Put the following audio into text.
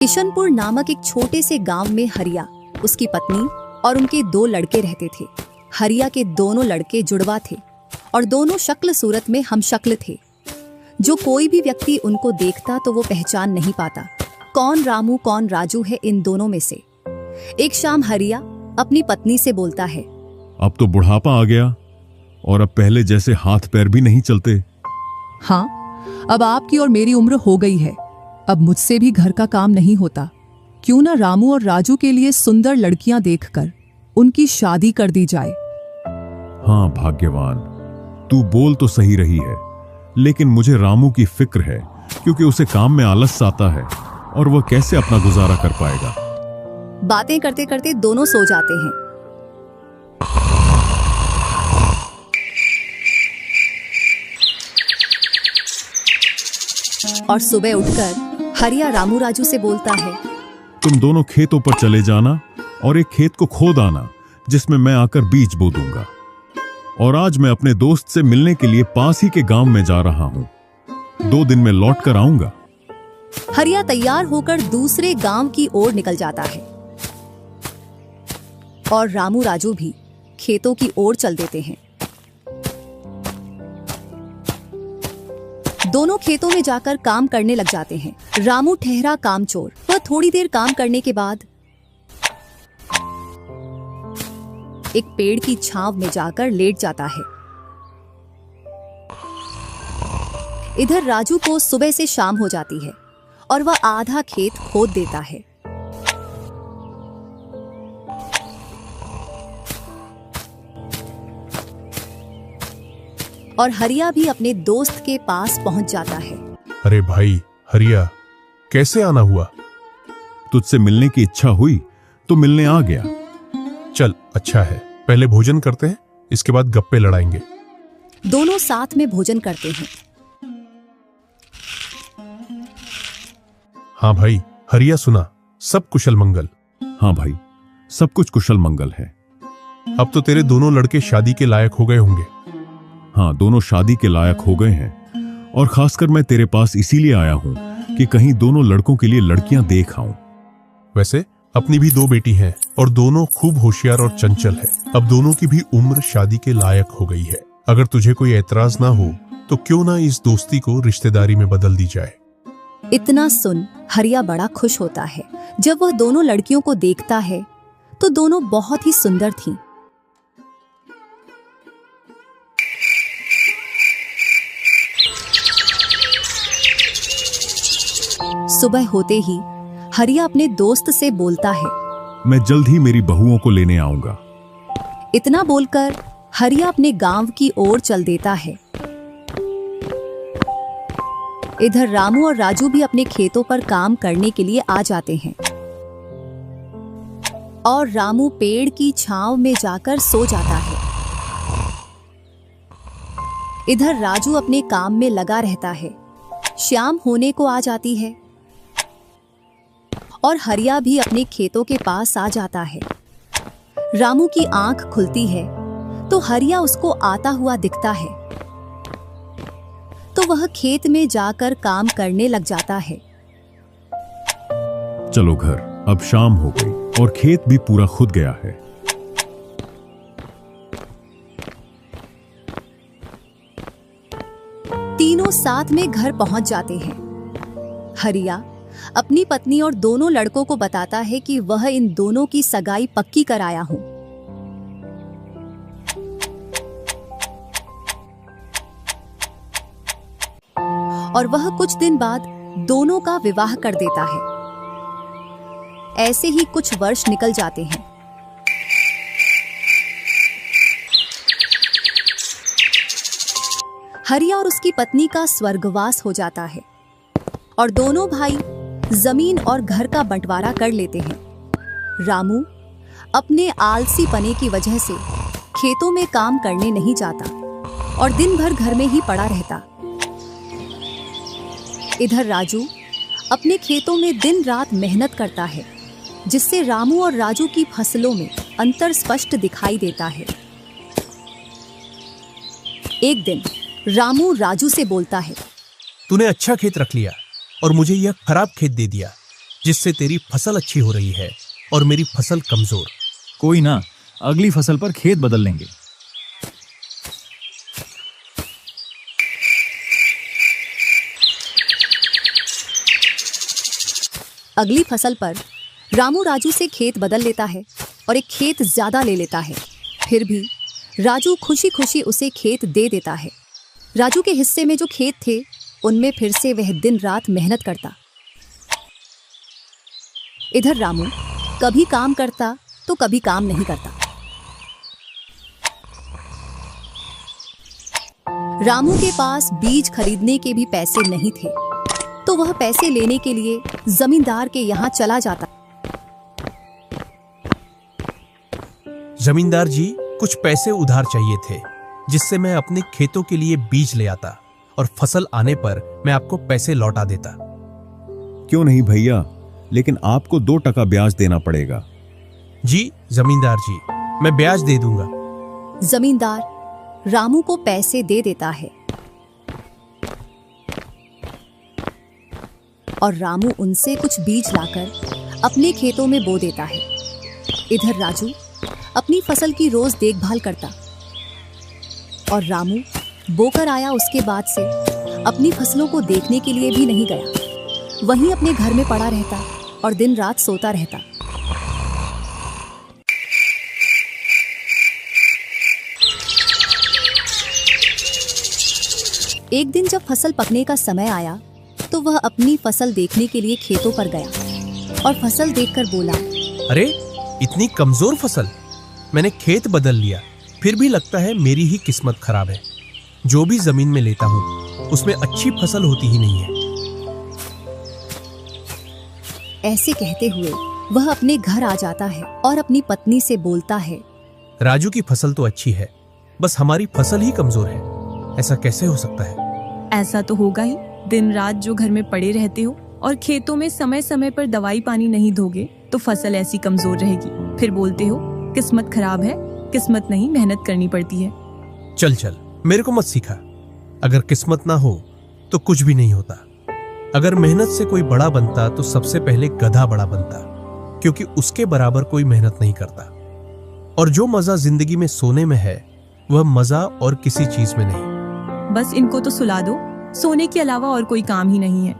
किशनपुर नामक एक छोटे से गांव में हरिया, उसकी पत्नी और उनके 2 लड़के रहते थे। हरिया के दोनों लड़के जुड़वा थे और दोनों शक्ल सूरत में हमशक्ल थे। जो कोई भी व्यक्ति उनको देखता तो वो पहचान नहीं पाता कौन रामू कौन राजू है इन दोनों में से। एक शाम हरिया अपनी पत्नी से बोलता है, अब तो बुढ़ापा आ गया और अब पहले जैसे हाथ पैर भी नहीं चलते। हाँ, अब आपकी और मेरी उम्र हो गई है। अब मुझसे भी घर का काम नहीं होता। क्यों ना रामू और राजू के लिए सुंदर लड़कियां देखकर उनकी शादी कर दी जाए। हाँ भाग्यवान, तू बोल तो सही रही है, लेकिन मुझे रामू की फिक्र है क्योंकि उसे काम में आलस आता है और वह कैसे अपना गुजारा कर पाएगा। बातें करते करते दोनों सो जाते हैं। और सुबह उठकर हरिया रामू राजू से बोलता है, तुम दोनों खेतों पर चले जाना और एक खेत को खोद आना जिसमें मैं आकर बीज बो दूंगा। और आज मैं अपने दोस्त से मिलने के लिए पास ही के गांव में जा रहा हूं। 2 दिन में लौट कर आऊंगा। हरिया तैयार होकर दूसरे गांव की ओर निकल जाता है और रामू राजू भी खेतों की ओर चल देते हैं। दोनों खेतों में जाकर काम करने लग जाते हैं। रामू ठहरा कामचोर। वह थोड़ी देर काम करने के बाद एक पेड़ की छांव में जाकर लेट जाता है। इधर राजू को सुबह से शाम हो जाती है और वह आधा खेत खोद देता है। और हरिया भी अपने दोस्त के पास पहुंच जाता है। अरे भाई हरिया, कैसे आना हुआ? तुझसे मिलने की इच्छा हुई तो मिलने आ गया। चल अच्छा है, पहले भोजन करते हैं, इसके बाद गप्पे लड़ाएंगे। दोनों साथ में भोजन करते हैं। हाँ भाई हरिया, सुना सब कुशल मंगल? हाँ भाई, सब कुछ कुशल मंगल है। अब तो तेरे दोनों लड़के शादी के लायक हो गए होंगे। हाँ, दोनों शादी के लायक हो गए हैं और खासकर मैं तेरे पास इसीलिए आया हूं कि कहीं दोनों लड़कों के लिए लड़कियां देख आऊं। वैसे अपनी भी 2 बेटी हैं और दोनों खूब होशियार और चंचल है। अब दोनों की भी उम्र शादी के लायक हो गई है। अगर तुझे कोई एतराज ना हो तो क्यों ना इस दोस्ती को रिश्तेदारी में बदल दी जाए। इतना सुन हरिया बड़ा खुश होता है। जब वह दोनों लड़कियों को देखता है तो दोनों बहुत ही सुंदर थीं। सुबह होते ही हरिया अपने दोस्त से बोलता है, मैं जल्द ही मेरी बहुओं को लेने आऊंगा। इतना बोलकर हरिया अपने गांव की ओर चल देता है। इधर रामू और राजू भी अपने खेतों पर काम करने के लिए आ जाते हैं और रामू पेड़ की छांव में जाकर सो जाता है। इधर राजू अपने काम में लगा रहता है। शाम होने को आ जाती है और हरिया भी अपने खेतों के पास आ जाता है। रामू की आंख खुलती है तो हरिया उसको आता हुआ दिखता है, तो वह खेत में जाकर काम करने लग जाता है। चलो घर, अब शाम हो गई और खेत भी पूरा खुद गया है। तीनों साथ में घर पहुंच जाते हैं। हरिया अपनी पत्नी और दोनों लड़कों को बताता है कि वह इन दोनों की सगाई पक्की कराया हूं। और वह कुछ दिन बाद दोनों का विवाह कर देता है। ऐसे ही कुछ वर्ष निकल जाते हैं। हरिया और उसकी पत्नी का स्वर्गवास हो जाता है और दोनों भाई जमीन और घर का बंटवारा कर लेते हैं। रामू अपने आलसी पने की वजह से खेतों में काम करने नहीं जाता और दिन भर घर में ही पड़ा रहता। इधर राजू अपने खेतों में दिन रात मेहनत करता है, जिससे रामू और राजू की फसलों में अंतर स्पष्ट दिखाई देता है। एक दिन रामू राजू से बोलता है, तूने अच्छा खेत रख लिया और मुझे यह खराब खेत दे दिया। जिससे तेरी फसल अच्छी हो रही है और मेरी फसल कमजोर। कोई ना, अगली फसल पर खेत बदल लेंगे। अगली फसल पर रामू राजू से खेत बदल लेता है और एक खेत ज्यादा ले लेता है। फिर भी राजू खुशी खुशी उसे खेत दे देता है। राजू के हिस्से में जो खेत थे उनमें फिर से वह दिन रात मेहनत करता। इधर रामू कभी काम करता तो कभी काम नहीं करता। रामू के पास बीज खरीदने के भी पैसे नहीं थे, तो वह पैसे लेने के लिए जमींदार के यहाँ चला जाता। जमींदार जी, कुछ पैसे उधार चाहिए थे, जिससे मैं अपने खेतों के लिए बीज ले आता और फसल आने पर मैं आपको पैसे लौटा देता। क्यों नहीं भैया, लेकिन आपको 2% ब्याज देना पड़ेगा। जी जमींदार जी, मैं ब्याज दे दूंगा। जमींदार रामू को पैसे दे देता है और रामू उनसे कुछ बीज लाकर अपने खेतों में बो देता है। इधर राजू अपनी फसल की रोज देखभाल करता और रामू बोकर आया उसके बाद से अपनी फसलों को देखने के लिए भी नहीं गया। वहीं अपने घर में पड़ा रहता और दिन रात सोता रहता। एक दिन जब फसल पकने का समय आया तो वह अपनी फसल देखने के लिए खेतों पर गया और फसल देखकर बोला, अरे इतनी कमजोर फसल! मैंने खेत बदल लिया, फिर भी लगता है मेरी ही किस्मत खराब है। जो भी जमीन में लेता हूँ उसमें अच्छी फसल होती ही नहीं है। ऐसे कहते हुए वह अपने घर आ जाता है और अपनी पत्नी से बोलता है, राजू की फसल तो अच्छी है, बस हमारी फसल ही कमजोर है। ऐसा कैसे हो सकता है? ऐसा तो होगा ही। दिन रात जो घर में पड़े रहते हो और खेतों में समय समय पर दवाई पानी नहीं दोगे तो फसल ऐसी कमजोर रहेगी। फिर बोलते हो किस्मत खराब है। किस्मत नहीं, मेहनत करनी पड़ती है। चल चल, मेरे को मत सिखा। अगर किस्मत ना हो तो कुछ भी नहीं होता। अगर मेहनत से कोई बड़ा बनता तो सबसे पहले गधा बड़ा बनता, क्योंकि उसके बराबर कोई मेहनत नहीं करता। और जो मजा जिंदगी में सोने में है वह मजा और किसी चीज में नहीं। बस इनको तो सुला दो, सोने के अलावा और कोई काम ही नहीं है।